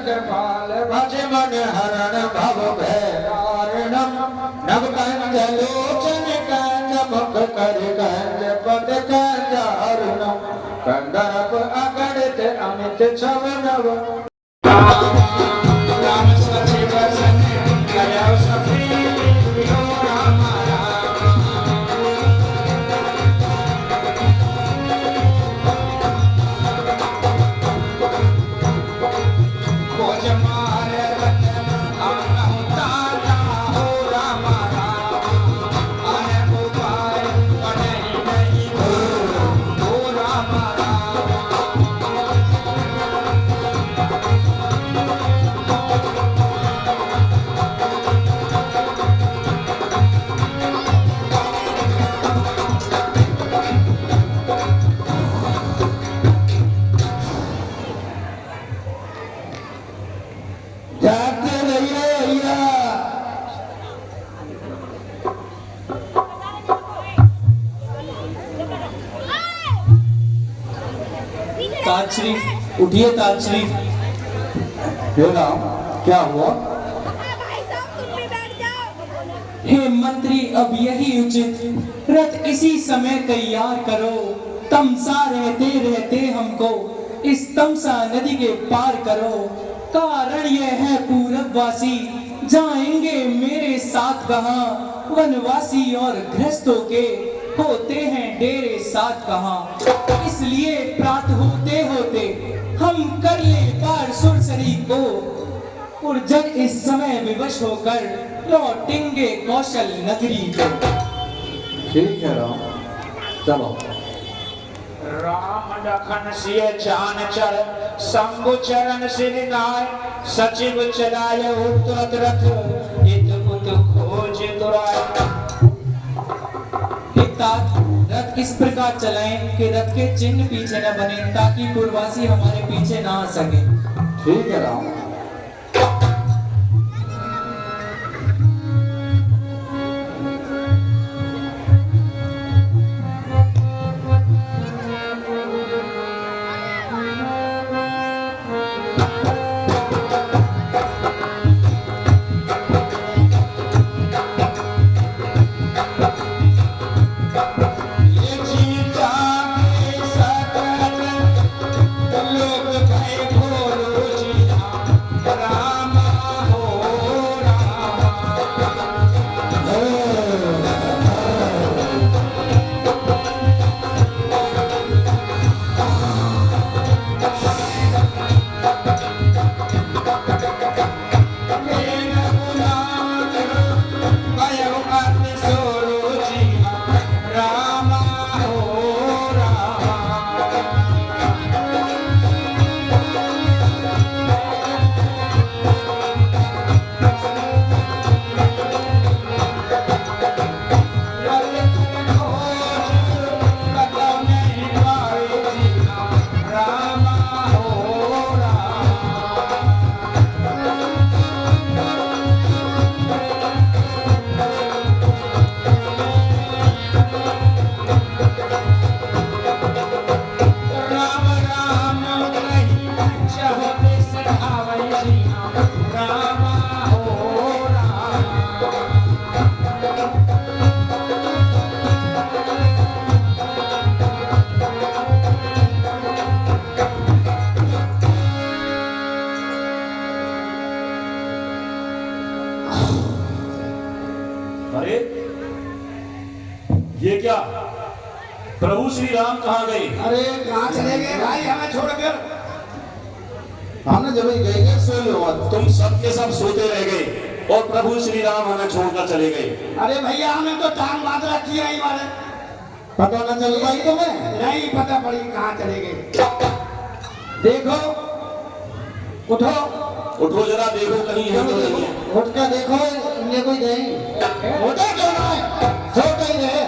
जगपाल भज मन हरण भव भैरणम नव कंज लोचन कंज मुख कर कंज पद कंज अरुणम कंदर्प अगणित अमित छव नव राम सचिव सन कयो सफी विनो राम ताजश्री उठिए ताजश्री। क्या हुआ? हे मंत्री अब यही उचित रथ इसी समय तैयार करो। तमसा रहते रहते हमको इस तमसा नदी के पार करो। कारण यह है पूरबवासी जाएंगे मेरे साथ कहाँ। वनवासी और गृहस्थों के होते हैं डेरे साथ कहाँ। इसलिए प्रात होते होते हम कर ले पार सुरसरी को और जग इस समय विवश होकर लौटेंगे कौशल नगरी को। ठीक है राम, चलो। राम लखन सिय जान चर शंभु चरण सिर नाय सचिव चलाय तुरत रथ इत पुत खोज दुराय। रथ किस प्रकार चलाएं कि रथ के चिन्ह पीछे न बने ताकि पूर्ववासी हमारे पीछे ना आ सके। ठीक है राम। अरे ये क्या, प्रभु श्री राम कहाँ गए? अरे कहाँ चले गए भाई हमें छोड़कर? हमने जब गए सोए हुआ तुम सब के सब सोते रह गए और प्रभु श्री राम हमें छोड़कर चले गए। अरे भैया हमें तो टांग बांध रखी है हमारे, पता न चल पाई तुम्हें? नहीं पता पड़ी कहाँ चले गए। देखो उठो उठो जरा, देखो कहीं है तो नहीं है। उठ कर देखो, ये कोई नहीं उठो क्यों ना है? सो कहीं रहे।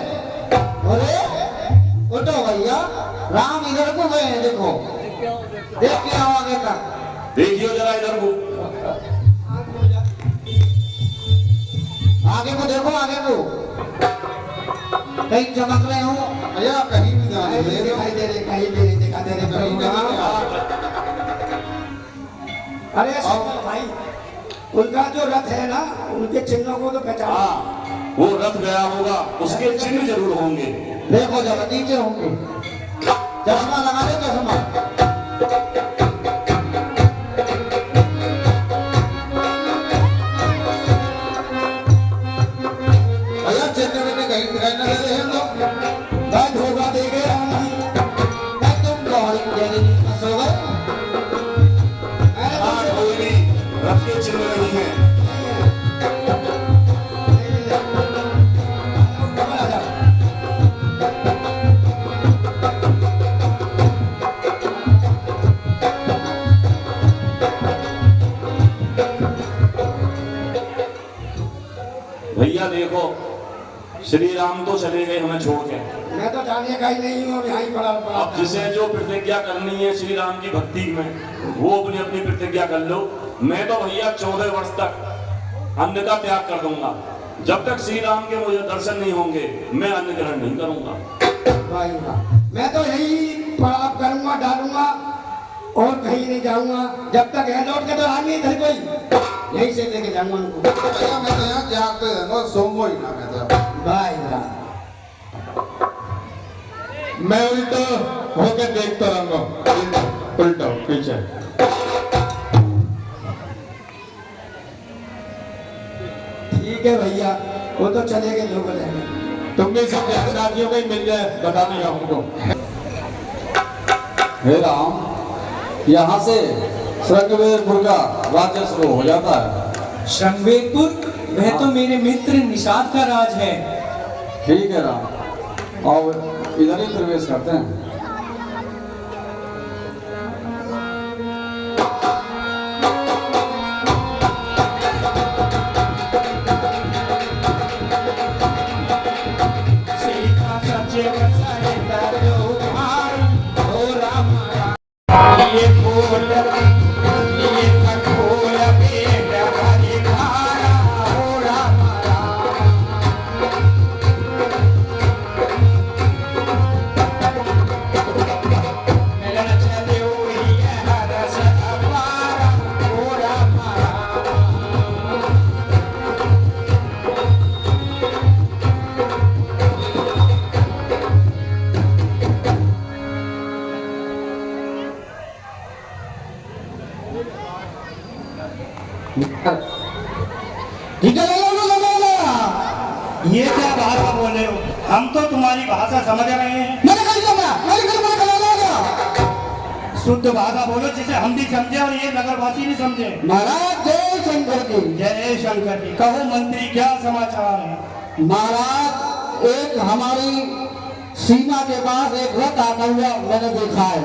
अरे उठो भैया, राम इधर को गए हैं, देखो देख के आओ आगे तक। देखियो जरा इधर को, आगे को देखो, आगे को कहीं चमक रहे हो भैया? कहीं भी दिखाई दे रहे, कहीं भी नहीं दिखा दे रहे। अरे सुंदर भाई, उनका जो रथ है ना, उनके चिन्हों को तो पहचान। हाँ, वो रथ गया होगा, उसके चिन्ह जरूर होंगे। देखो जरा नीचे होंगे। चश्मा लगा ले, चश्मा। भैया चिन्ह में कहीं दिखाई न दे रहे हैं लोग। मैं धोखा दे गया हूँ। मैं तुम गौरी तेरी फंसो गए। हाँ, कोई नहीं, रथ के चिन्ह नहीं है। भैया देखो, श्री राम तो चले गए हमें छोड़ के। मैं तो जाने का ही नहीं हूँ, यहाँ ही पड़ा पड़ा अब जिसे जो प्रतिज्ञा करनी है श्री राम की भक्ति में, वो अपनी अपनी प्रतिज्ञा कर लो। मैं तो भैया 14 वर्ष तक अन्न का त्याग कर दूंगा। जब तक श्री राम के मुझे दर्शन नहीं होंगे, मैं अन्न ग्रहण नहीं करूंगा। भाई वाह। मैं तो यही पाप करूंगा, डालूंगा और कहीं नहीं जाऊंगा। जब तक है लौट के तो आ नहीं इधर कोई, यहीं से लेके जाऊंगा उनको। भैया मैं तो यहाँ जागते रहूंगा, सोऊंगा ही ना मैं तो। भाई वाह। मैं उल्टा होके देखता रहूंगा, उल्टा पीछे। ठीक है भैया, वो तो चले गए जो बोलेंगे। तुम भी सब जहदारियों को ही मिल जाए, बताने हमको। हे राम, यहाँ से श्रृंगवेरपुर का राज्य शुरू हो जाता है। श्रृंगवेरपुर, वह तो मेरे मित्र निषाद का राज है। ठीक है राम, और इधर ही प्रवेश करते हैं। सीता सचिव सहित तुम्हारी, ओ राम राम। ये फूल ये कठोर पेट भरी खारा, ओ राम राम। मिलन चले हुई है रस अपारा, ओ राम राम। ठीक है, ये क्या भाषा बोले हो? हम तो तुम्हारी भाषा समझ रहे हैं। शुद्ध भाषा बोलो जिसे हम भी समझे और ये नगरवासी भी समझे। महाराज जय शंकर की। जय शंकर जी। कहो मंत्री, क्या समाचार है? महाराज, एक हमारी सीमा के पास एक रथ आता हुआ मैंने देखा है।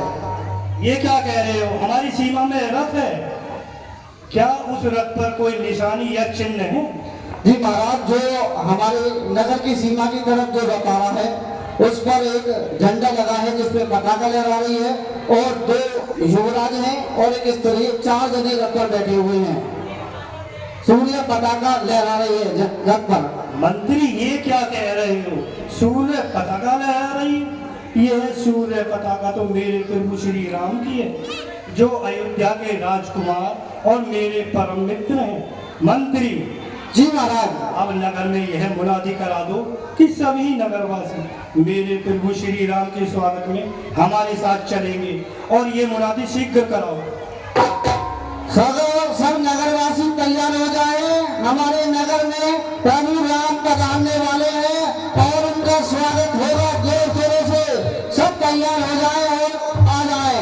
ये क्या कह रहे हो? हमारी सीमा में रथ है? क्या उस रथ पर कोई निशानी या चिन्ह है? जी महाराज, जो हमारे नगर की सीमा की तरफ जो रथ आ रहा है, उस पर एक झंडा लगा है जिसपे पताका लहरा रही है, और 2 युवराज हैं और एक स्त्री, 4 जने रथ पर बैठे हुए हैं। सूर्य पताका लहरा रही है रथ पर। मंत्री, ये क्या कह रहे हो? सूर्य पताका लहरा रही? यह सूर्य पताका तो मेरे प्रभु श्री राम की है, जो अयोध्या के राजकुमार और मेरे परम मित्र हैं। मंत्री जी महाराज, अब नगर में यह मुनादी करा दो कि सभी नगरवासी मेरे प्रभु श्री राम के स्वागत में हमारे साथ चलेंगे, और ये मुनादी शीघ्र कराओ। सब नगरवासी तैयार हो जाए। हमारे नगर में प्रभु राम पधारने वाले हैं और उनका स्वागत होगा जोर शोरों से। सब तैयार हो जाए और आ जाए।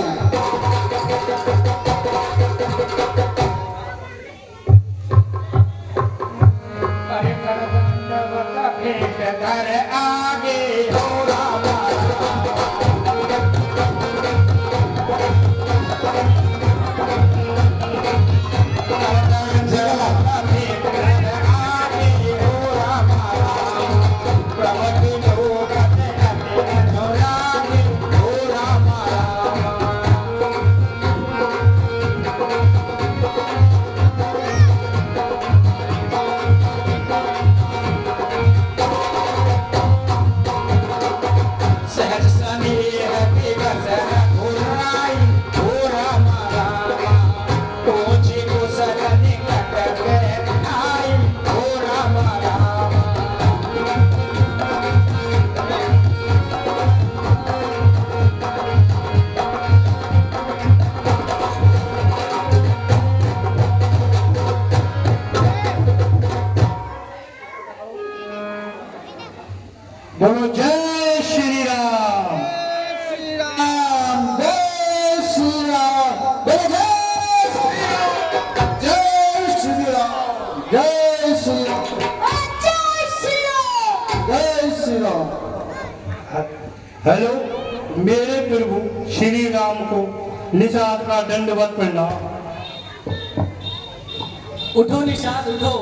अरे कर दंडवत भेंट कर आगे, ओ राम राम। दंडवत भेंट कर आगे, ओ राम राम। प्रमति लोकत अपने अनुरागे, ओ राम राम। सहज सनेह दिवस रघुराई, ओ राम राम। ऊंची बोलो जय श्री राम। राम जय श्री राम, बोलो जय श्री राम, जय श्री राम, जय श्री राम। हेलो, मेरे प्रभु श्री राम को निषाद का दंडवत प्रणाम। उठो निषाद उठो,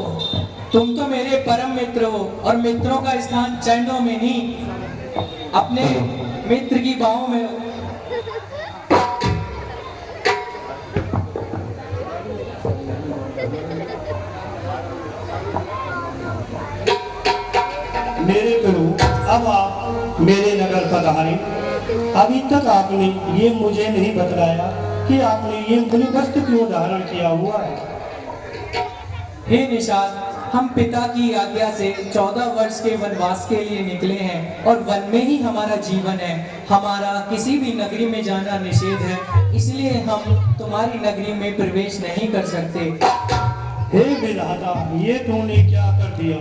तुम तो मेरे परम मित्र हो और मित्रों का स्थान चरणों में नहीं अपने मित्र की बाहों में हो। मेरे प्रभु, अब आप मेरे नगर पधारे। अभी तक आपने ये मुझे नहीं बतलाया कि आपने ये मुनि वस्त्र क्यों धारण किया हुआ है। हे निषाद, हम पिता की आज्ञा से 14 वर्ष के वनवास के लिए निकले हैं और वन में ही हमारा जीवन है। हमारा किसी भी नगरी में जाना निषेध है, इसलिए हम तुम्हारी नगरी में प्रवेश नहीं कर सकते। हे विधाता, ये तूने क्या कर दिया।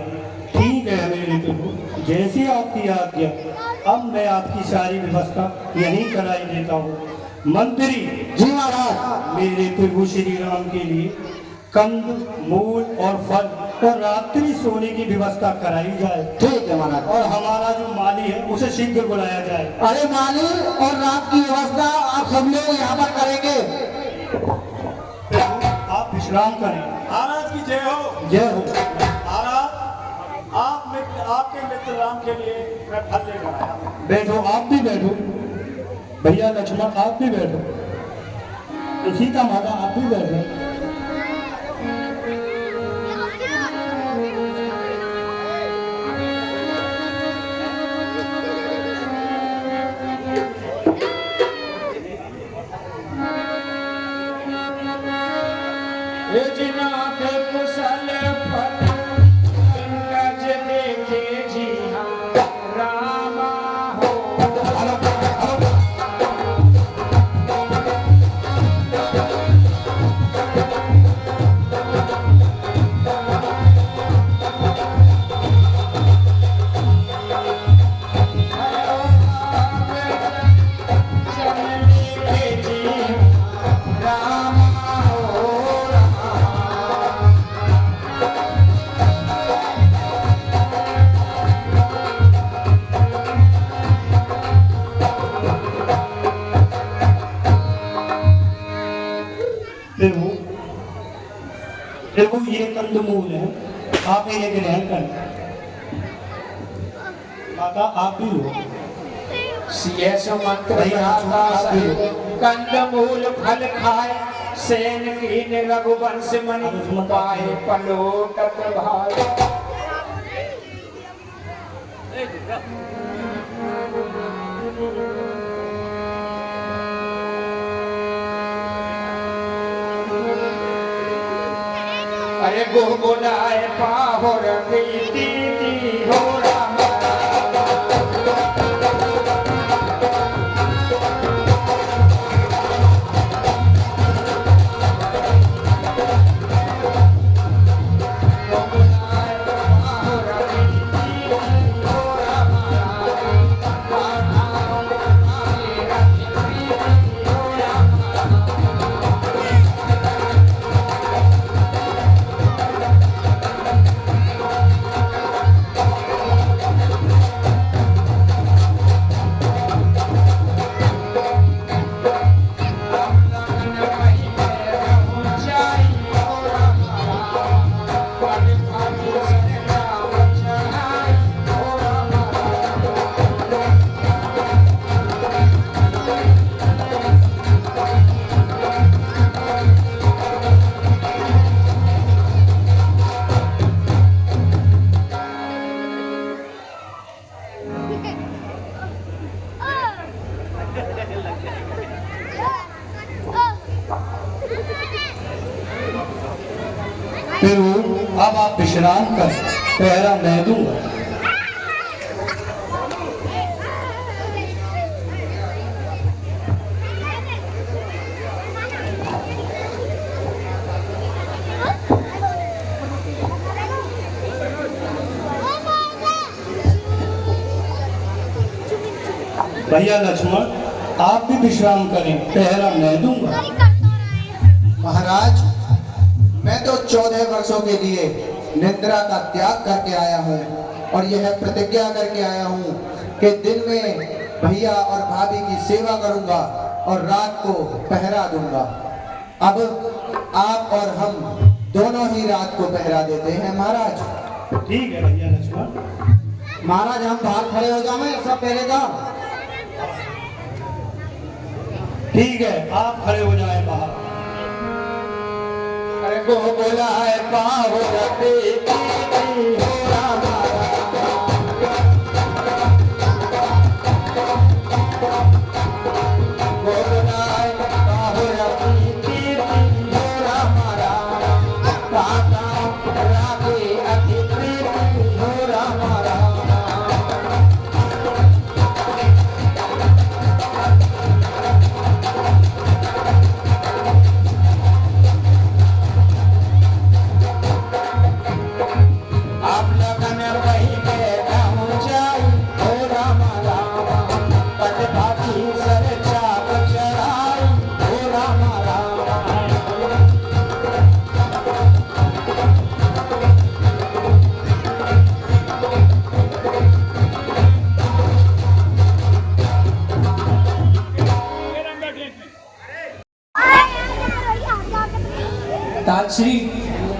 ठीक है मेरे प्रभु, जैसी आपकी आज्ञा। अब मैं आपकी सारी व्यवस्था यहीं कराई देता हूँ। मंत्री जी महाराज, मेरे प्रभु श्री राम के लिए कंद, मूल और फल और रात्रि सोने की व्यवस्था कराई जाए। ठीक है महाराज। और हमारा जो माली है उसे शीघ्र बुलाया जाए। अरे माली और रात की व्यवस्था आप सब लोग यहाँ पर करेंगे। आप विश्राम करें। महाराज की जय हो। जय हो। महाराज, आपके मित्र राम के लिए मैं फल लेकर आया। बैठो, आप भी बैठो। भैया लक्ष्मण आप भी बैठो। सीता माता आप भी बैठो। जिनाथ कुशल फल पंकज देखे जी रामा हो। प्रभु ये कंदमूल है, आप इन्हें ग्रहण करें। माता आप भी लो। सियस मंत्र गाता सहित कंदमूल फल खाए, सेन कीन रघुवंश मणि पाए पलोटत भाई। अरे गुनगुनाए पाहुर प्रीति की हो राम। फिर अब आप विश्राम कर, पहरा मैं दूंगा। भैया लक्ष्मण आप भी विश्राम करें, पहरा मैं दूंगा। महाराज, मैं तो 14 वर्षों के लिए निद्रा का त्याग करके आया हूँ और यह प्रतिज्ञा करके आया हूँ कि दिन में भैया और भाभी की सेवा करूंगा और रात को पहरा दूंगा। अब आप और हम दोनों ही रात को पहरा देते हैं महाराज। ठीक है भैया लक्ष्मण। महाराज, हम बाहर खड़े हो जाएं सब पहरेदार। ठीक है, आप खड़े हो जाए बाहर। अरे को बोला है पाहो रते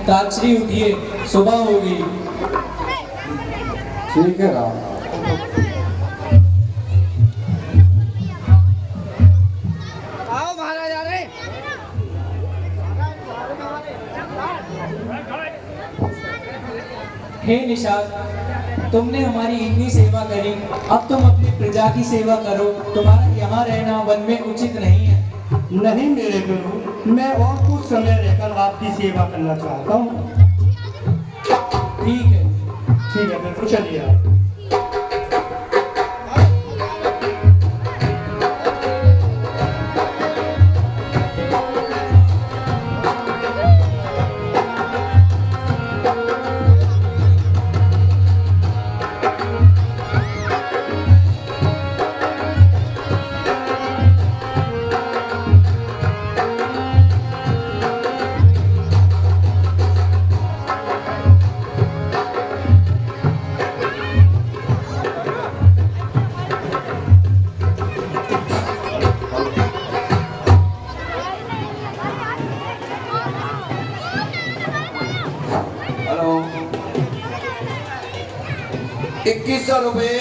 ताजश्री उठिए, सुबह हो गई। ठीक है राम। आओ महाराज आ रहे। हे निषाद, तुमने हमारी इतनी सेवा करी, अब तुम अपनी प्रजा की सेवा करो। तुम्हारा यहाँ रहना वन में उचित नहीं है। नहीं मेरे गुरु, मैं और कुछ समय रहकर आपकी सेवा करना चाहता हूँ। ठीक है। ठीक है, फिर तो चलिए आप। हेलो, 2100 रुपये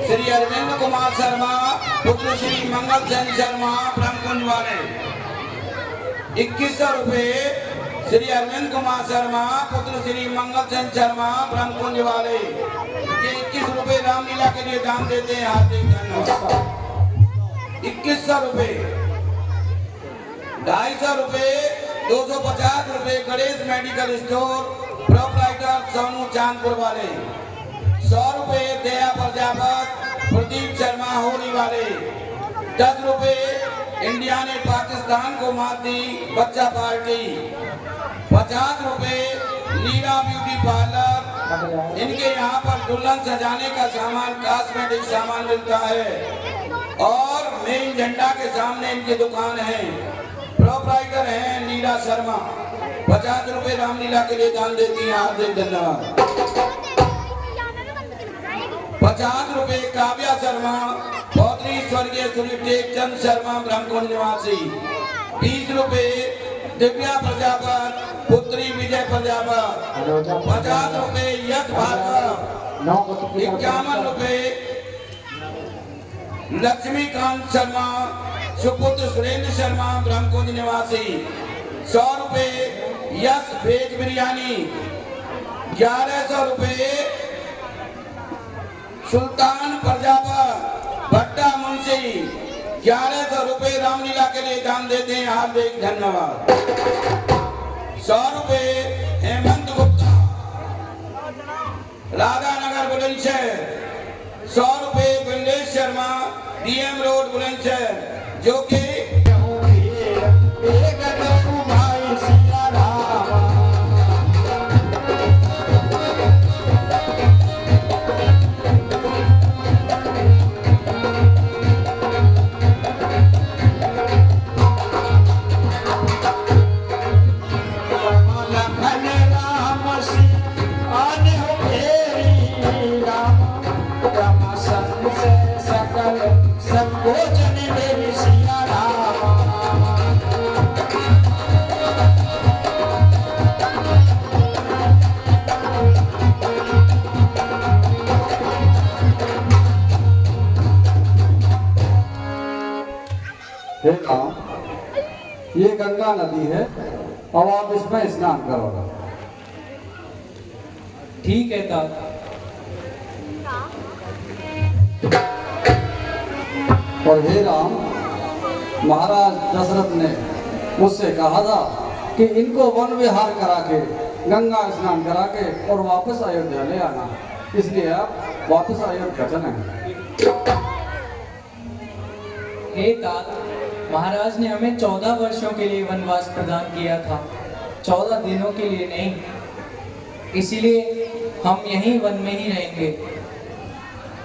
श्री अरविंद कुमार शर्मा पुत्र श्री मंगल सेन शर्मा ब्रह्मकुंज वाले। 2100 रुपये श्री अरविंद कुमार शर्मा पुत्र श्री मंगल सेन शर्मा ब्रह्मकुंज वाले। ये 21 रुपये रामलीला के लिए दान देते हैं, हार्दिक धन्यवाद। 2100 रुपये, 250 रुपये, 250 रुपये Ganesh medical store proprietor Sonu Chandpur वाले। 100 रुपये दया प्रजापत प्रदीप शर्मा होली वाले। 10 रुपये इंडिया ने पाकिस्तान को मात दी बच्चा पार्टी। 50 रुपये नीरा ब्यूटी पार्लर, इनके यहाँ पर दुल्हन सजाने का सामान, कॉस्मेटिक सामान मिलता है और मेन झंडा के सामने इनकी दुकान है। प्रोपराइटर हैं नीरा शर्मा। 50 रुपये रामलीला के लिए दान देती हैं, हार्दिक धन्यवाद। 50 रुपये काव्या शर्मा पौत्री स्वर्गीय श्री टेकचंद शर्मा ब्रह्मकुंज निवासी। 20 रुपये दिव्या प्रजापत पुत्री विजय प्रजापत। 50 रुपये यश भार्गव। 51 रुपये लक्ष्मीकांत शर्मा सुपुत्र सुरेंद्र शर्मा ब्रह्मकुंज निवासी। 100 रुपये यश वेज बिरयानी। 1100 रुपये सुल्तान प्रजापत भट्टा मुंशी। 1100 रुपये रामलीला के लिए दान देते हैं, हार्दिक धन्यवाद। 100 रुपये हेमंत गुप्ता राधानगर बुलंदशहर। 100 रुपये बिंदेश शर्मा डीएम रोड बुलंदशहर, जो कि हे राम, ये गंगा नदी है, अब आप इसमें स्नान करोगे। ठीक है तात। और हे राम, महाराज दशरथ ने मुझसे कहा था कि इनको वन विहार करा के, गंगा स्नान करा के और वापस अयोध्या ले आना, इसलिए आप वापस अयोध्या चलें। हे तात, महाराज ने हमें 14 वर्षों के लिए वनवास प्रदान किया था, 14 दिनों के लिए नहीं। इसीलिए हम यहीं वन में ही रहेंगे।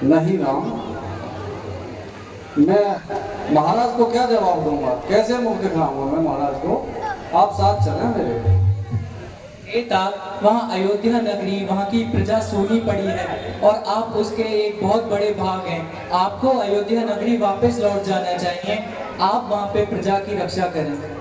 नहीं राम, मैं महाराज को क्या जवाब दूंगा, कैसे मुख दिखाऊंगा मैं महाराज को? आप साथ चलें मेरे। हे तात, वहाँ अयोध्या नगरी, वहाँ की प्रजा सोनी पड़ी है और आप उसके एक बहुत बड़े भाग हैं। आपको अयोध्या नगरी वापस लौट जाना चाहिए। आप वहाँ पे प्रजा की रक्षा करें।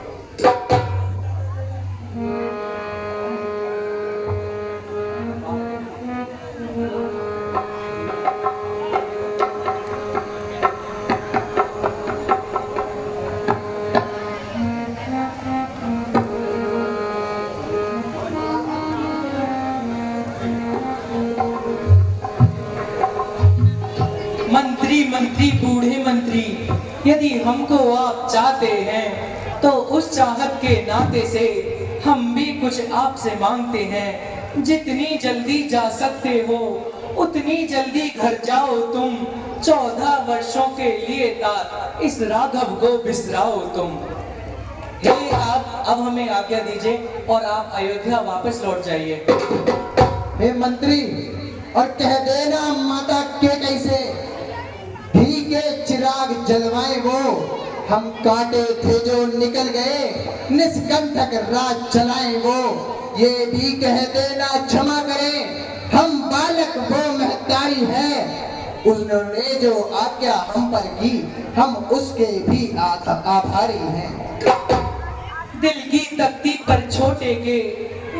मंत्री बूढ़े मंत्री, यदि हमको आप चाहते हैं तो उस चाहत के नाते से हम भी कुछ आपसे मांगते हैं। जितनी जल्दी जा सकते हो उतनी जल्दी घर जाओ तुम। 14 वर्षों के लिए तात इस राघव को बिसराओ तुम। हे आप अब हमें आज्ञा दीजिए और आप अयोध्या वापस लौट जाइए। हे मंत्री, और कह देना माता के कैसे घी के चिराग जलवाए वो, हम काटे थे जो निकल गए, निष्कंटक राज चलाए वो। ये भी कह देना क्षमा करें, हम बालक वो महतारी है, उन्होंने जो आज्ञा हम पर की हम उसके भी आभारी हैं। दिल की तख्ती पर छोटे के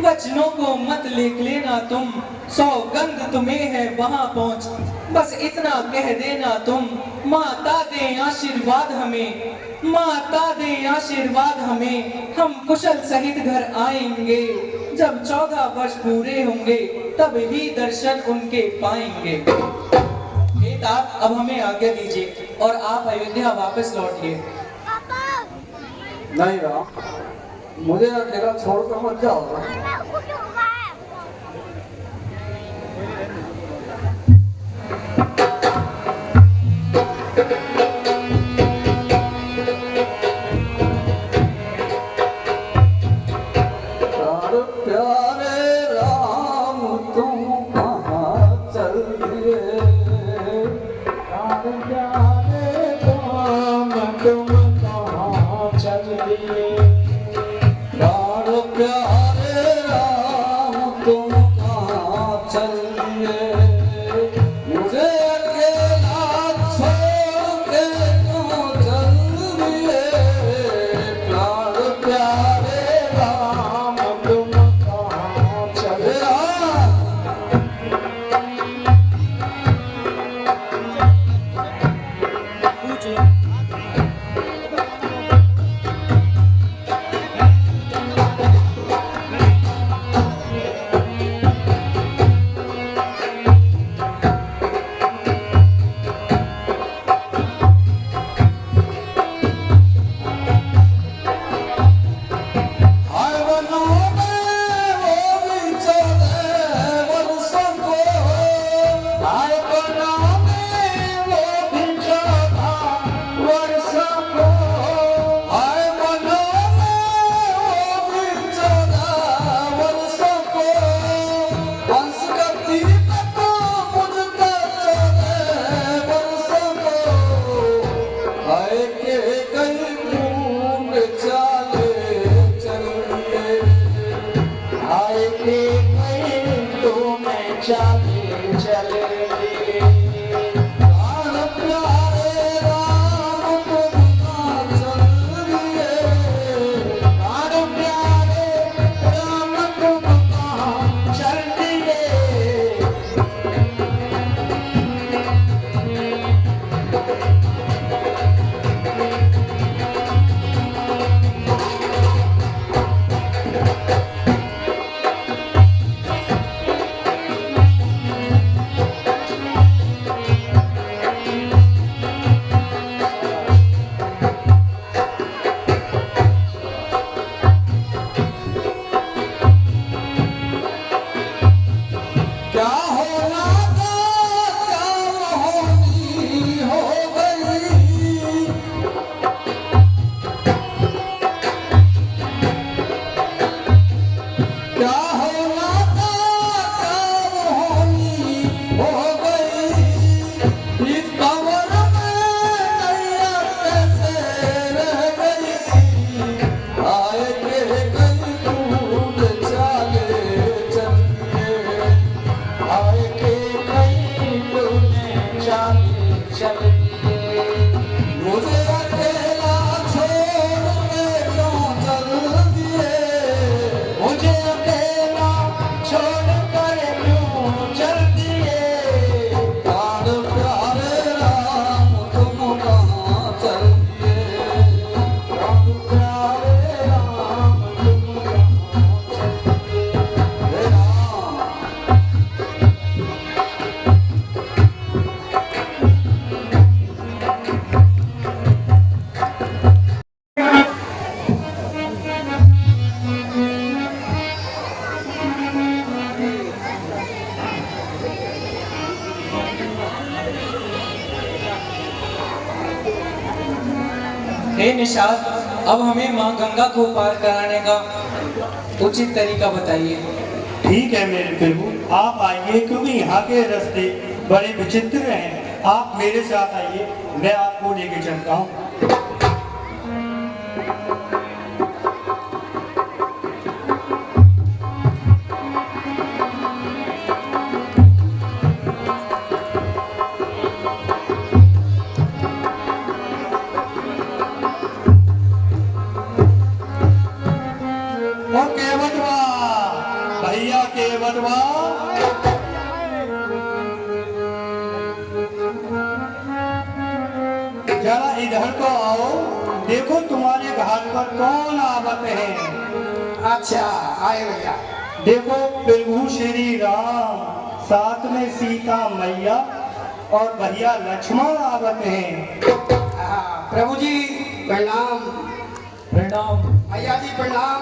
वचनों को मत लिख लेना तुम। सौगंध तुम्हें है वहां पहुंच, बस इतना कह देना तुम। माता दे आशीर्वाद हमें, माता दे आशीर्वाद हमें, हम कुशल सहित घर आएंगे। जब 14 वर्ष पूरे होंगे तब ही दर्शन उनके पाएंगे। हे तात, अब हमें आज्ञा दीजिए और आप अयोध्या वापस लौटिए। नहीं राम, मुझे अकेला छोड़कर मत जाओ। प्यारे राम, तुम कहाँ चल दिए? प्यारे राम, तुम कहाँ चल दिए? प्यारे राम, तुम कहाँ चल दिए? मुझे अकेला छोड़ के क्यों चल दिए? प्यारे राम, तुम कहाँ चल दिए? हे निषाद, अब हमें माँ गंगा को पार कराने का उचित तरीका बताइए। ठीक है मेरे प्रभु, आप आइए, क्योंकि यहाँ के रास्ते बड़े विचित्र हैं। आप मेरे साथ आइए, मैं आपको लेके चलता हूँ। भैया के बटवा, जरा इधर तो आओ, देखो तुम्हारे घाट पर कौन आवत है। अच्छा आए भैया। देखो प्रभु श्री राम, साथ में सीता मैया और भैया लक्ष्मण आवत हैं। प्रभु जी प्रणाम। प्रणाम। भैया जी प्रणाम।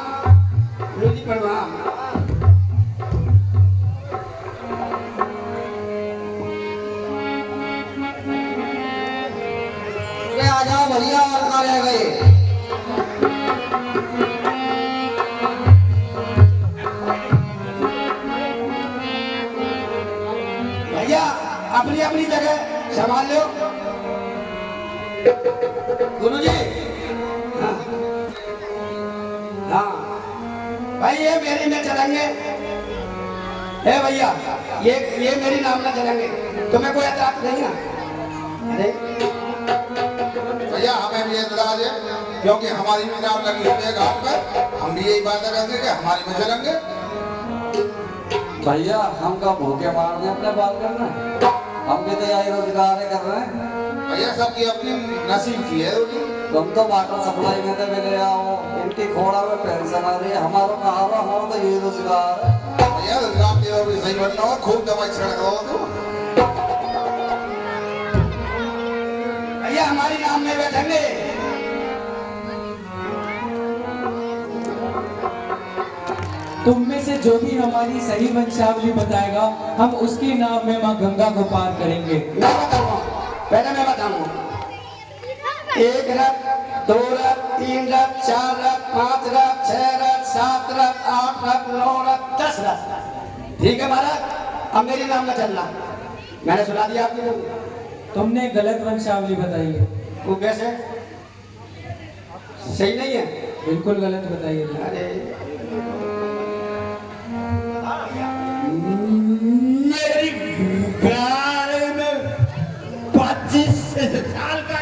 गुरु जी प्रणाम। आ जाओ भैया, और कहाँ रह गए? भैया अपनी अपनी जगह संभाल लो। गुरु जी हाँ भाई, ये मेरी में चलेंगे। ए भैया, ये मेरी नाम ना चलेंगे, तुम्हें कोई एतराज नहीं ना? अरे भैया हमें भी एतराज है, क्योंकि हमारी भी नाम लगी हुई है घाट पर। हम भी यही बात करेंगे कि हमारी में चलेंगे। भैया हम का भूखे मारने अपने बाल करना है? हम भी तो यही रोजगार कर रहे हैं। भैया सबकी अपनी नसीब की है रोटी। तुम तो वाटर सप्लाई में तो मिले आओ, इनकी खोड़ा में पेंशन आ रही है, हमारा कहा हमारा तो यही रोजगार है। भैया रोजगार देव भी सही बनना हो, खूब दवाई छिड़को तो। भैया हमारी नाम में बैठेंगे। तुम में से जो भी हमारी सही वंशावली बताएगा, हम उसके नाम में माँ गंगा को पार करेंगे। मैं बताऊंगा, पहले मैं बताऊंगा। 1 रथ, 2 रथ, 3 रथ, 4 रथ, 5 रथ, 6 रथ, 7 रथ, 8 रथ, 9 रथ, 10 रथ। ठीक है महाराज, अब मेरी नाम में चलना। मैंने सुना दिया आपको। तुमने गलत वंशावली बताई है। वो कैसे? सही नहीं है? बिल्कुल गलत बताई है। अरे मेरी गाड़ी में 25 साल का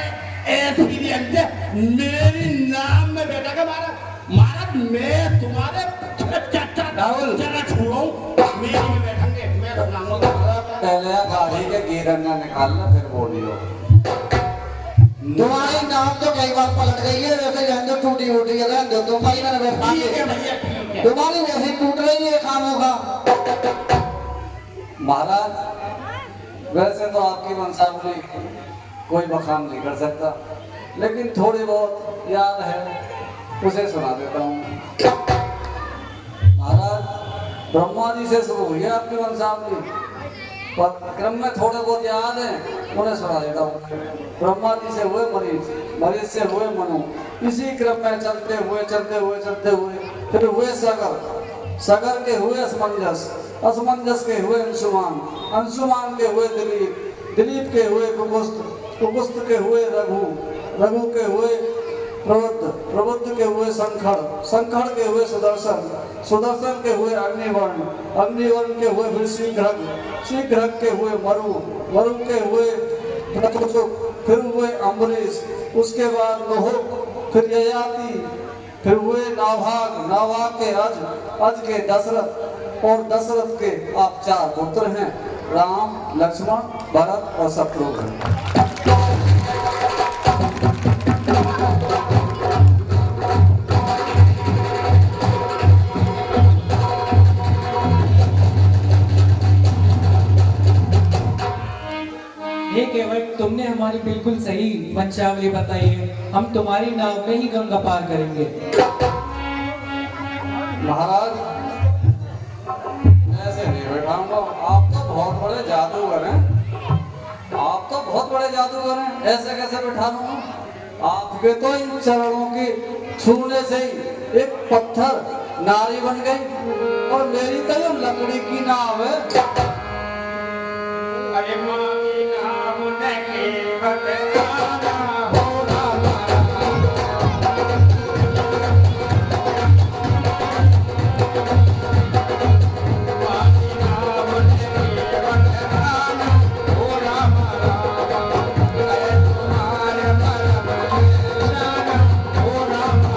एक्सपीरियंस है। मेरी नाम में बेटा का महाराज मैं तुम्हारे राहुल जरा छोड़ो, मेरी में बैठेंगे। मैं तो नाम पहले गाड़ी के गिरना निकालना, फिर बोलियो। तुम्हारी नाम तो कई बार पलट गई है, वैसे जान दो टूटी उठी है, रहने दो। तुम्हारी मैंने बैठा दी, तुम्हारी वैसे टूट रही है कामों का। महाराज वैसे तो आपकी वंशावली कोई बखान नहीं कर सकता, लेकिन थोड़ी बहुत याद है, उसे सुना देता हूँ। महाराज ब्रह्मा जी से शुरू हुई है आपकी वंशावली, पर क्रम में थोड़े बहुत याद है, उन्हें सुना देता हूँ। ब्रह्मा जी से हुए मरीज, मरीज से हुए मनु, इसी क्रम में चलते हुए फिर हुए सगर, सगर के हुए असमंजस, असमंजस के हुए अंशुमान, अंशुमान के हुए दिलीप, दिलीप के हुए कुबुस्त, कुबुस्त के हुए रघु, रघु के हुए प्रबुद्ध, प्रबुद्ध के हुए संखड़, संखड़ के हुए सुदर्शन, सुदर्शन के हुए अग्निवर्ण, अग्निवर्ण के हुए फिर शीघ्रक, शीघ्रक के हुए मरु, मरु के हुए प्रतुसुक, फिर हुए अम्बरीश, उसके बाद लोहुक, फिर ययाति, फिर हुए नाभाग, नाभाग के अज, अज के दशरथ, और दशरथ के आप 4 पुत्र हैं, राम, लक्ष्मण, भरत और शत्रुघ्न। ये केवल तुमने हमारी बिल्कुल सही वंशावली बताई है। हम तुम्हारी नाव में ही गंगा पार करेंगे। महाराज ऐसे नहीं बैठाऊंगा, आप तो बहुत बड़े जादूगर हैं, आप तो बहुत बड़े जादूगर हैं, ऐसे कैसे बैठा लूंगा? आपके तो इन चरणों के छूने से ही एक पत्थर नारी बन गई और मेरी तो ये लकड़ी की नाव है। अरे मांगी नाम नके बतलाना हो रामा मांगी नाम नके बतलाना हो रामा अरे तुम्हारे परम निशाना हो रामा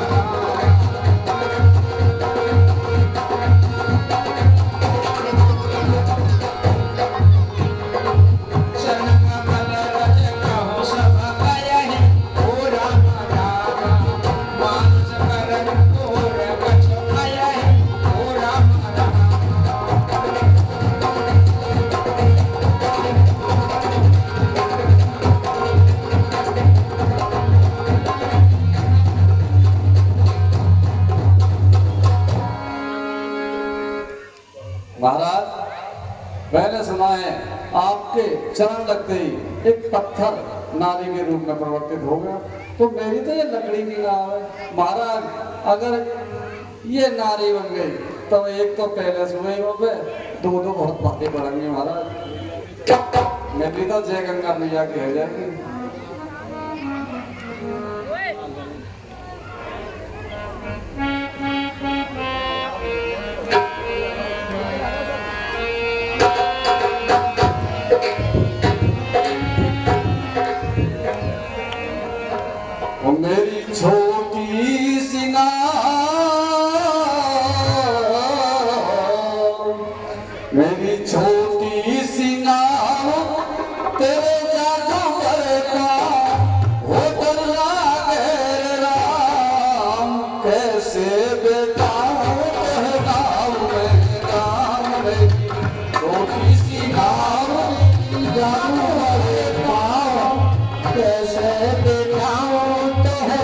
महाराज मैंने सुना है आपके चरण लगते ही एक पत्थर नारी के रूप में परिवर्तित हो गया, तो मेरी तो ये लकड़ी की नाव है। महाराज अगर ये नारी बन गई तो एक तो पहले सुबह हो गए, दो बहुत बातें बढ़ेंगी महाराज। मेरी तो जय गंगा मैया की हो जाएगी। मेरी छोटी सी मेरी छोटी सी नाव तेरे जादूगर का होटल लागे राम, कैसे बेटाऊं तेरे नाम में राम। मेरी छोटी सी नाव जादूगर पाँव, कैसे बेटाऊं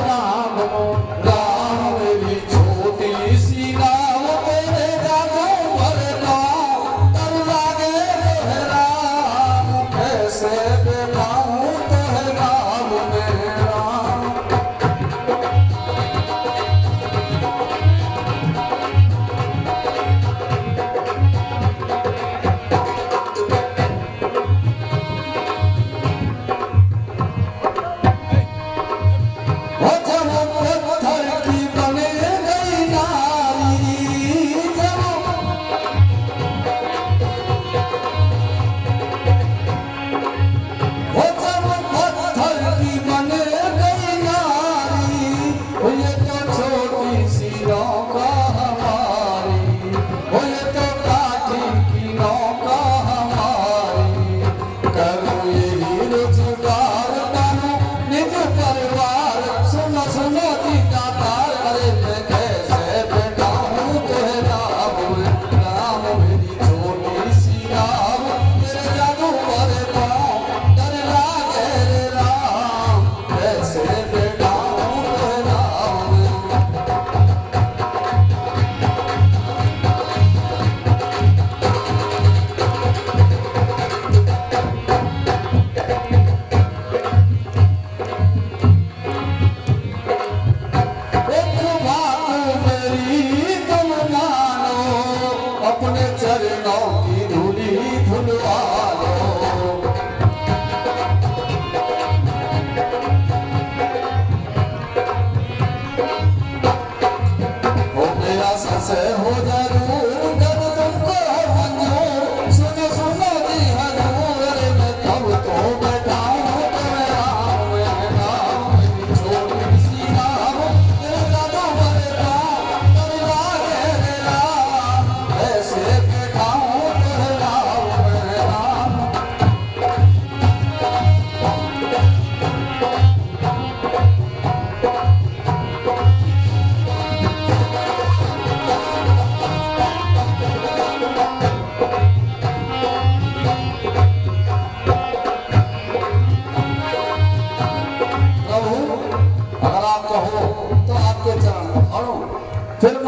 राम। मेरी छोटी सी नाव तेरे जादूगर नाव तर लागे राम, कैसे बेटाऊं तेरे नाम में राम।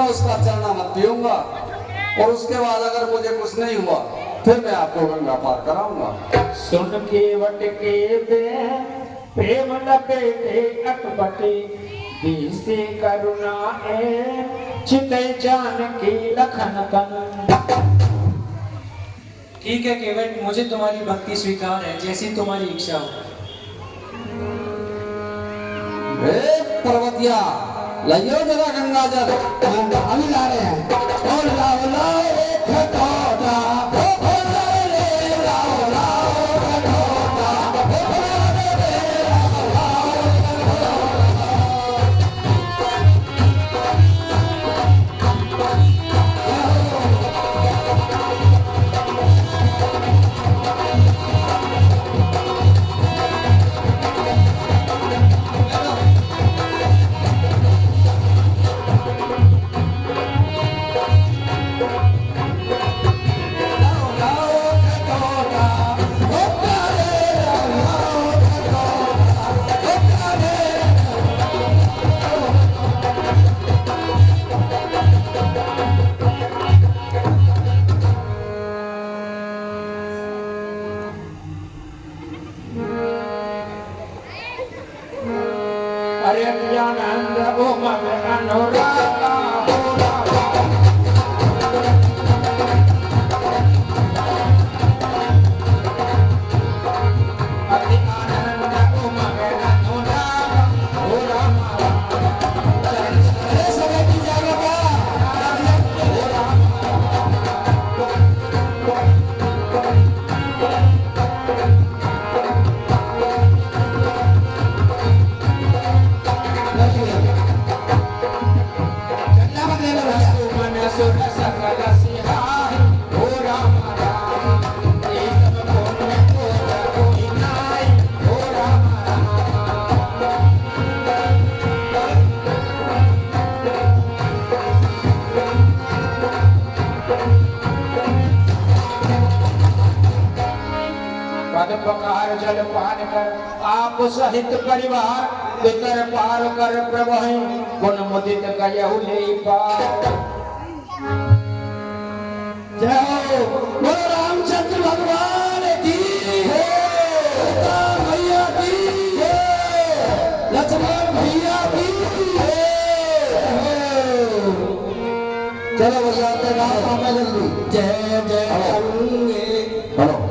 उसका चलना मत पीऊंगा और उसके बाद अगर मुझे कुछ नहीं हुआ फिर मैं आपको गंगा पार कराऊंगा। सुन के वट के बे प्रेम लपेटे अटपटे बीसी करुणा ए चित जानकी लखन तन। ठीक है केवट, मुझे तुम्हारी भक्ति स्वीकार है, जैसी तुम्हारी इच्छा हो। पर्वतिया लाइयो जरा गंगा जल, अभी ला रहे हैं। और लाओ लाओ एक खटोटा, ओ लाओ रे लाओ लाओ खटोटा, ओ लाओ रे लाओ लाओ अरे ज्ञानंद उमग अनुरागा हो रागा। अति आनंद उमग अनुरागा हो रामा। अरे समय की जगह हो मन सुर सकल सिहाय हो राम राम। ये सब कौन कोई नाई हो राम पद पकार जल पान कर आप सहित परिवार पितर पार कर प्रभु गुण मुदित गयहु ले पार। जय हो बोलो रामचंद्र भगवान की जय, सीता मैया की जय, लक्ष्मण भैया की जय। चलो बजाते गाओ जल्दी जय जय करूंगे। हेलो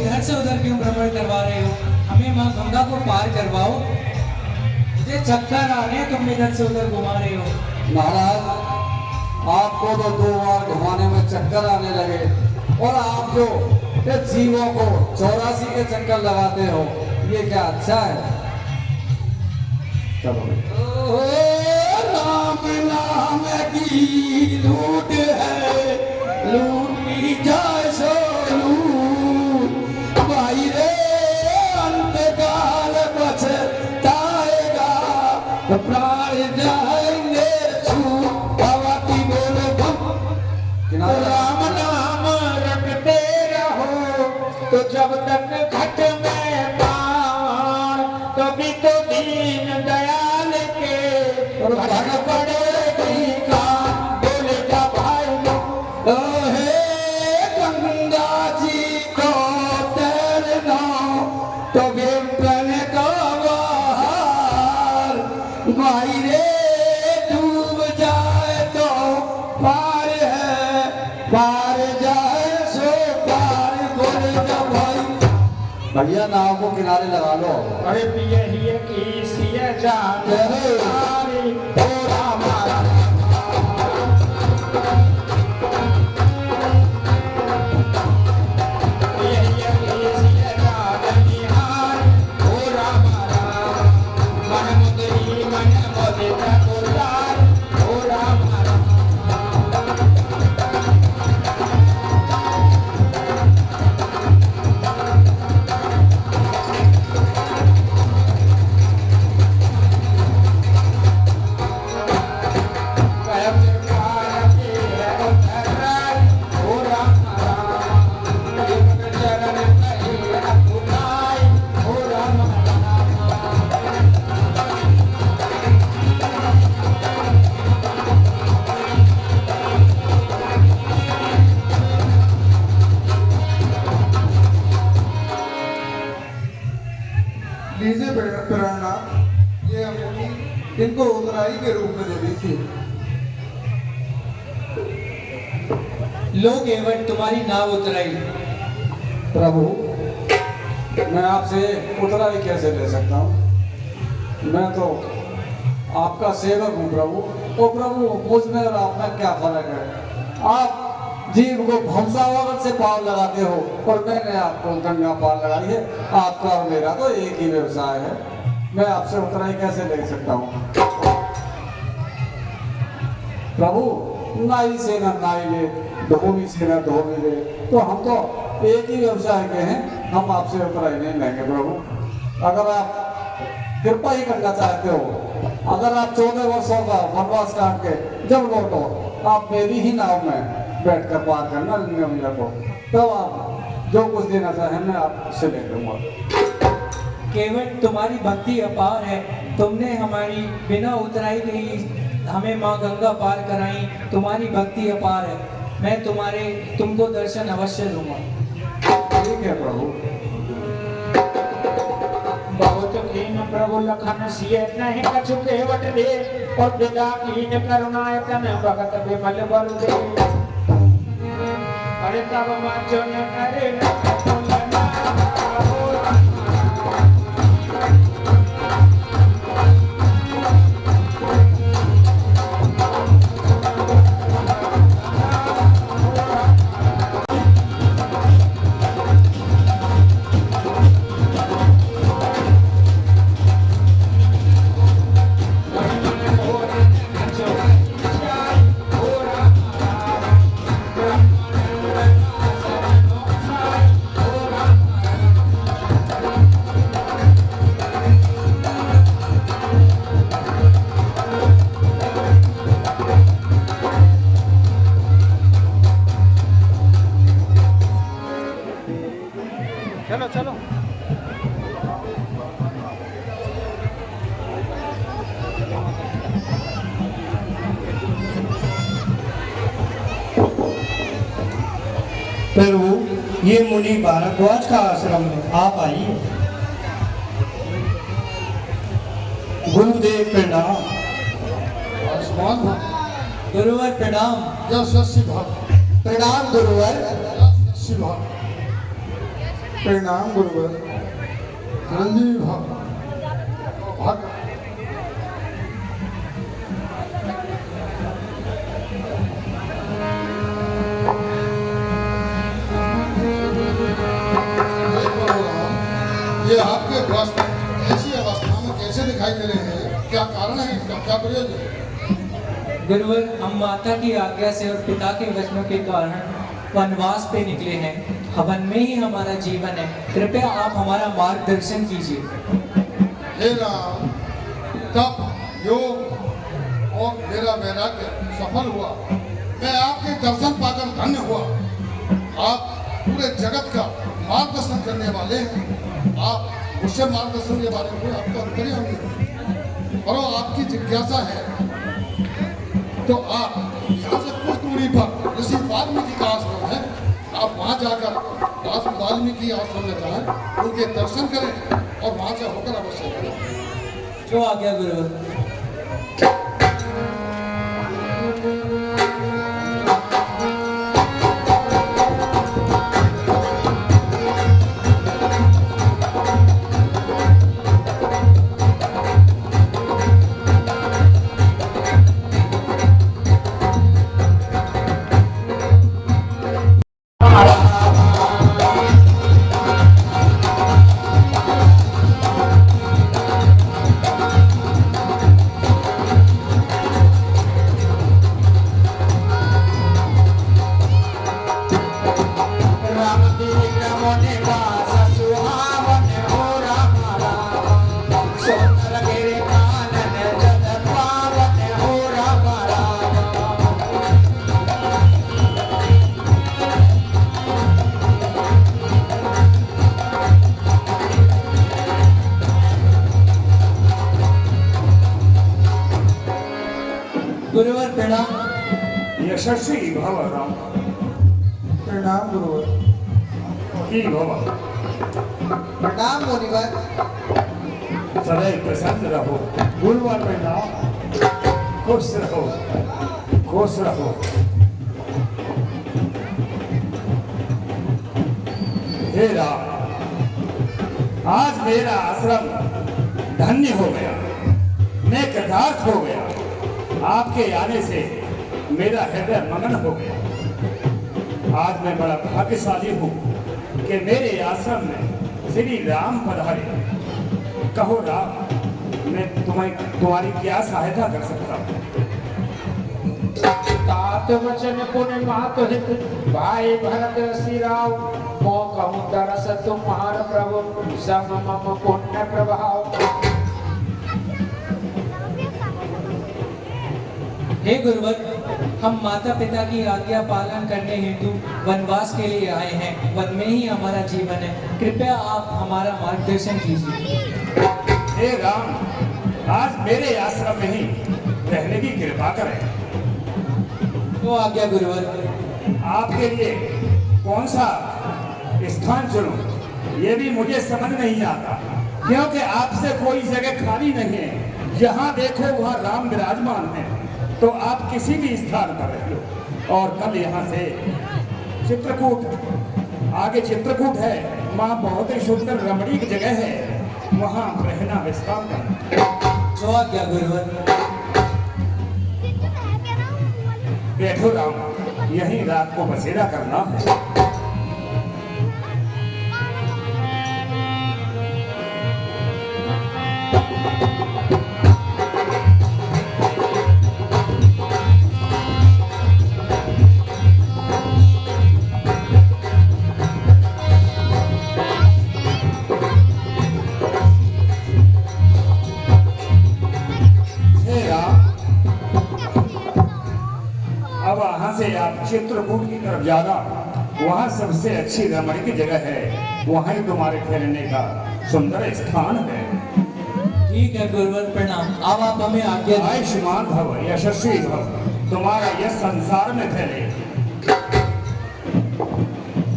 इधर से उधर क्यों भ्रमण करवा रहे हो? हमें माँ गंगा को पार करवाओ। मुझे चक्कर आ रहे हैं, तुम इधर से उधर घुमा रहे हो। महाराज, आपको तो 2 बार घुमाने में चक्कर आने लगे, और आप जो ये जीवों को 84 के चक्कर लगाते हो, ये क्या अच्छा है? चलो। ओ राम नाम की लूट है, लूटी जाए सो लूट, भाई रे अंतकाल बचताएगा, प्राण जाएंगे छूट। भगवती बोलो बम। राम नाम रटते रहो, तो जब तक घट में प्राण, कभी तो दीन दयाल के भर पड़ेगी कान। बोले क्या भाई लोग, हे गंगा जी को तैरना, तो विपिन का बहार, भाई रे डूब जाए तो पार है, पार जाए सो पार। बोले क्या भाई, भैया नाव को किनारे लगा लो। अरे पिए हिए की सिए जान सारी, ओ रामा पिए हिए की सिए जान निहार, ओ रामा मन मुदरी मन मुदित कुलार, ओ रामा लीजिए प्रेरणा, ये हमने इनको उतराई के रूप में दे दी थी। लो केवट, तुम्हारी नाव उतराई। प्रभु, मैं आपसे उतराई कैसे ले सकता हूँ? मैं तो आपका सेवक हूँ प्रभु। ओ प्रभु, मुझ में और आप में क्या फर्क है? आप जीव को भंसावत से पार लगाते हो, और मैंने आपको गंगा पार लगाई है। आपका और मेरा तो एक ही व्यवसाय है। मैं आपसे उतराई कैसे ले सकता हूँ? प्रभु, नाई से ना नाई ले, धोबी से ना धोबी ले, तो हम तो एक ही व्यवसाय के हैं। हम आपसे उतराई नहीं लेंगे प्रभु। अगर आप कृपा ही करना चाहते हो, अगर आप 14 वर्षों का वनवास काट के जब लौटो, आप मेरी ही नाव में बैठकर पार करना भैया को, तब आप जो कुछ देना चाहें मैं आपसे ले लूंगा। केवट, तुम्हारी भक्ति अपार है। तुमने हमारी बिना उतराई के ही हमें माँ गंगा पार कराई। तुम्हारी भक्ति अपार है। मैं तुमको दर्शन अवश्य दूंगा। ठीक है प्रभु। बहुत कीन प्रभु लखन सिए नहीं कछु केवट दे, और विदा कीन करुणायतन भगत विमल बल दे। अरे तब मचन करे प्रभु, ये मुनि भारद्वाज का आश्रम है, आप आइए। गुरुदेव प्रणाम। आयुष्मान भव। गुरुवर प्रणाम। यश यश भव। प्रणाम गुरुवर। यश यश भव। प्रणाम गुरुवर। जल्दी भाग भाग। ये आपके वस्त्र ऐसी अवस्था में कैसे दिखाई दे रहे हैं? क्या कारण है इसका? क्या प्रयोजन? गुरुवर, हम माता की आज्ञा से और पिता के वचनों के कारण वनवास पे निकले हैं। हवन में ही हमारा जीवन है। कृपया आप हमारा मार्गदर्शन कीजिए। हे राम, तप योग और मेरा वैराग्य सफल हुआ। मैं आपके दर्शन पाकर धन्य हुआ। आप पूरे जगत का मार्गदर्शन करने वाले हैं। आप मुझसे मार्गदर्शन के बारे में आपको अंतर्यामी होंगे। और आपकी जिज्ञासा है तो आप यहाँ से कुछ दूरी पर ऋषि वाल्मीकि का आश्रम है, आप वहाँ जाकर वाल्मीकि आश्रम में जाएं, उनके दर्शन करें और वहाँ से होकर अवश्य करें। जो आ गया गुरुवर। गुरुवर प्रणाम। यशस्वी भव राम। प्रणाम गुरुवर। की भव। प्रणाम मुनिवर। सदैव प्रसन्न रहो। गुरुवर प्रणाम। खुश रहो, खुश रहो। हे राम, आज मेरा आश्रम धन्य हो गया। मैं कृतार्थ हो गया। आपके आने से मेरा हृदय मगन हो गया। आज मैं बड़ा भाग्यशाली हूँ कि मेरे आश्रम में श्री राम पधारे। कहो राम, मैं तुम्हारी क्या सहायता कर सकता हूँ? तात वचन पुण्य मात हित भाई भरत श्री राम मो कहूँ दरस तुम्हार प्रभु संग मम पुण्य प्रभाव। हे गुरुवर, हम माता पिता की आज्ञा पालन करने हेतु वनवास के लिए आए हैं। वन में ही हमारा जीवन है। कृपया आप हमारा मार्गदर्शन कीजिए। हे राम, आज मेरे आश्रम में ही रहने की कृपा करें। तो आज्ञा गुरुवर। आपके लिए कौन सा स्थान चुनूं, ये भी मुझे समझ नहीं आता, क्योंकि आपसे कोई जगह खाली नहीं है। जहाँ देखो वहाँ राम विराजमान है। तो आप किसी भी स्थान पर रहो। और कल यहाँ से चित्रकूट, आगे चित्रकूट है, वहाँ बहुत ही सुंदर रमणीक जगह है, वहाँ रहना विश्राम करना। तो आज्ञा गुरुवर। बैठो राम, यहीं रात को बसेरा करना है। चित्रकूट की तरफ जाना, वहाँ सबसे अच्छी रमणीक जगह है। वहाँ ही तुम्हारे ठहरने का सुंदर स्थान है। ठीक है गुरुवर, प्रणाम। अब आप हमें आज्ञा दीजिए। आयुष्मान भव, यशस्वी भव, तुम्हारा यह संसार में फैले।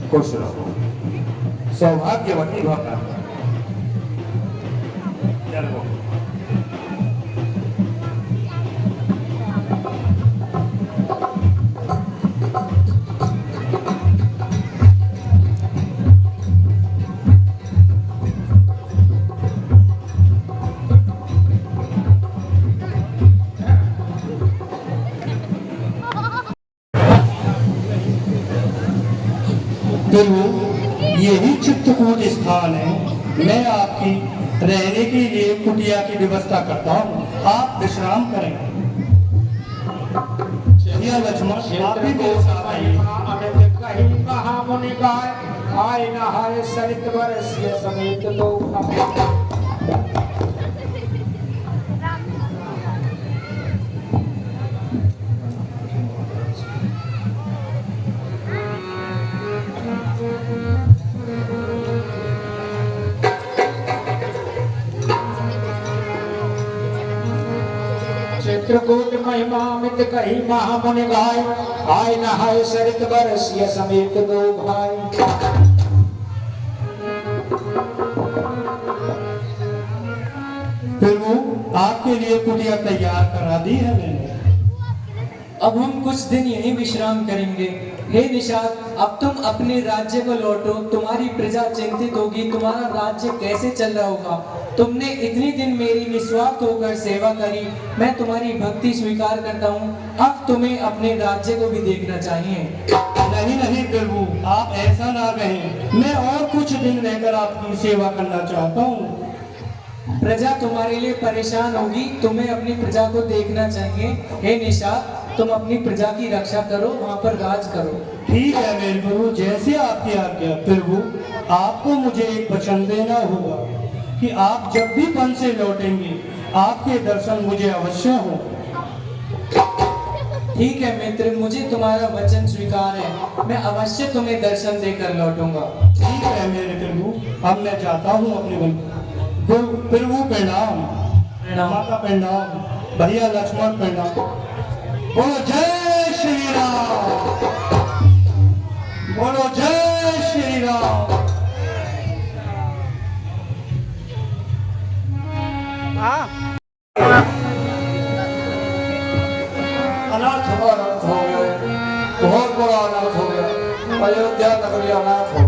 खुश रहो, सौभाग्यवती भव। चलो चित्रकूट स्थान है। मैं आपकी रहने के लिए कुटिया की व्यवस्था करता हूँ, आप विश्राम करें। भैया लक्ष्मण, आप भी मेरे साथ आइए। अमित कही महामुनि गाय आय नहाय सरित बरसिय समेत दो चित्रकूट महिमा अमित कही महामुनि गाय आय नहाय सरित बरसिय समेत दो भाई। फिर वो आपके लिए कुटिया तैयार करा दी है मैंने। अब हम कुछ दिन यहीं विश्राम करेंगे। हे निषाद, अब तुम अपने राज्य को लौटो। तुम्हारी प्रजा चिंतित होगी, तुम्हारा राज्य कैसे चल रहा होगा। तुमने इतनी दिन मेरी निस्वार्थ होकर सेवा करी, मैं तुम्हारी भक्ति स्वीकार करता हूँ। अब तुम्हें अपने राज्य को भी देखना चाहिए। नहीं नहीं प्रभु, आप ऐसा ना कहें। मैं और कुछ दिन रहकर आपकी सेवा करना चाहता हूँ। प्रजा तुम्हारे लिए परेशान होगी, तुम्हें अपनी प्रजा को देखना चाहिए। हे निषाद, तुम अपनी प्रजा की रक्षा करो, वहाँ पर राज करो। ठीक है मेरे प्रभु, जैसे आपकी आज्ञा। प्रभु, आपको मुझे एक वचन देना होगा कि आप जब भी वन से लौटेंगे, आपके दर्शन मुझे अवश्य हो। ठीक है मित्र, मुझे तुम्हारा वचन स्वीकार है। मैं अवश्य तुम्हें दर्शन देकर लौटूंगा। ठीक है मेरे प्रभु, अब मैं जाता हूँ अपने वन। प्रभु प्रणाम। माता प्रणाम। भैया लक्ष्मण प्रणाम। बोलो जय श्री राम, बोलो जय श्री राम। अनर्थ हो गए, बहुत बड़ा अनर्थ हो गया। अयोध्या नगरी अनाथ हो